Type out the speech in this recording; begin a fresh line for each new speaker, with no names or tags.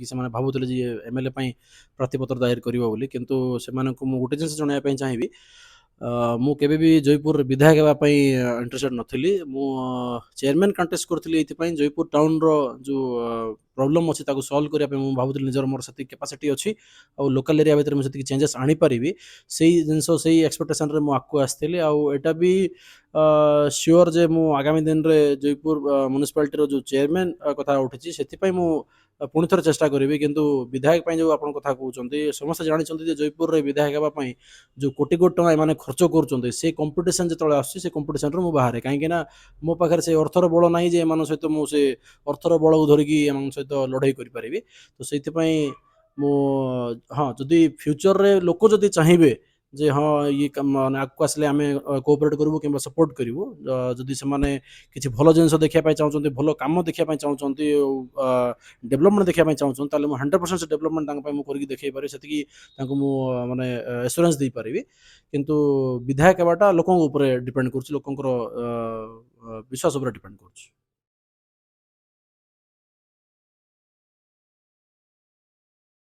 कि ସେମାନେ ଭାବୁଥିଲେ ଯେ ଏମଏଲଏ ପାଇଁ ପ୍ରାର୍ଥୀପତ୍ର ଦାଏର କରିବ ବୋଲି, କିନ୍ତୁ ସେମାନଙ୍କୁ ମୁଁ ଗୋଟେ ଜିନିଷ ଜଣାଇବା ପାଇଁ ଚାହିଁବି, ମୁଁ କେବେ ବି ଜୟପୁର ବିଧାୟକ ହେବା ପାଇଁ ଇଣ୍ଟରେଷ୍ଟେଡ୍ ନଥିଲି। ମୁଁ ଚେୟାରମ୍ୟାନ୍ କଣ୍ଟେଷ୍ଟ କରିଥିଲି ଏଇଥିପାଇଁ ଜୟପୁର ଟାଉନର ଯେଉଁ ପ୍ରୋବ୍ଲେମ୍ ଅଛି ତାକୁ ସଲ୍ଭ କରିବା ପାଇଁ ମୁଁ ଭାବୁଥିଲି ନିଜର ମୋର ସେତିକି କାପାସିଟି ଅଛି ଆଉ ଲୋକାଲ ଏରିଆ ଭିତରେ ମୁଁ ସେତିକି ଚେଞ୍ଜେସ୍ ଆଣିପାରିବି, ସେଇ ଜିନିଷ ସେଇ ଏକ୍ସପେକ୍ଟେସନ୍ରେ ମୁଁ ଆଗକୁ ଆସିଥିଲି। ଆଉ ଏଇଟା ବି ସିଓର ଯେ ମୁଁ ଆଗାମୀ ଦିନରେ ଜୟପୁର ମ୍ୟୁନିସିପାଲିଟିର ଯେଉଁ ଚେୟାରମ୍ୟାନ୍ କଥା ଉଠିଛି ସେଥିପାଇଁ ମୁଁ ପୁଣି ଥରେ ଚେଷ୍ଟା କରିବି। କିନ୍ତୁ ବିଧାୟକ ପାଇଁ ଯେଉଁ ଆପଣ କଥା କହୁଛନ୍ତି, ସମସ୍ତେ ଜାଣିଛନ୍ତି ଯେ ଜୟପୁରରେ ବିଧାୟକ ହେବା ପାଇଁ ଯେଉଁ କୋଟି କୋଟି ଟଙ୍କା ଏମାନେ ଖର୍ଚ୍ଚ କରୁଛନ୍ତି, ସେ କମ୍ପିଟିସନ୍ ଯେତେବେଳେ ଆସୁଛି ସେ କମ୍ପିଟିସନ୍ରୁ ମୁଁ ବାହାରେ, କାହିଁକିନା ମୋ ପାଖରେ ସେ ଅର୍ଥର ବଳ ନାହିଁ ଯେ ଏମାନଙ୍କ ସହିତ ମୁଁ ସେ ଅର୍ଥର ବଳକୁ ଧରିକି ଏମାନଙ୍କ ସହିତ ଲଢ଼େଇ କରିପାରିବି। ତ ସେଇଥିପାଇଁ ମୁଁ ହଁ, ଯଦି ଫ୍ୟୁଚରରେ ଲୋକ ଯଦି ଚାହିଁବେ ଯେ ହଁ ଇଏ ମାନେ ଆଗକୁ ଆସିଲେ ଆମେ କୋଅପରେଟ୍ କରିବୁ କିମ୍ବା ସପୋର୍ଟ କରିବୁ, ଯଦି ସେମାନେ କିଛି ଭଲ ଜିନିଷ ଦେଖିବା ପାଇଁ ଚାହୁଁଛନ୍ତି, ଭଲ କାମ ଦେଖିବା ପାଇଁ ଚାହୁଁଛନ୍ତି, ଡେଭଲପମେଣ୍ଟ ଦେଖିବା ପାଇଁ ଚାହୁଁଛନ୍ତି, ତାହେଲେ ମୁଁ 100% ସେ ଡେଭଲପମେଣ୍ଟ ତାଙ୍କ ପାଇଁ ମୁଁ କରିକି ଦେଖାଇ ପାରିବି, ସେତିକି ତାଙ୍କୁ ମୁଁ ମାନେ ଏସୁରାନ୍ସ ଦେଇପାରିବି। କିନ୍ତୁ ବିଧାୟକ ହେବାଟା ଲୋକଙ୍କ ଉପରେ ଡିପେଣ୍ଡ କରୁଛି, ଲୋକଙ୍କର ବିଶ୍ୱାସ ଉପରେ ଡିପେଣ୍ଡ କରୁଛି।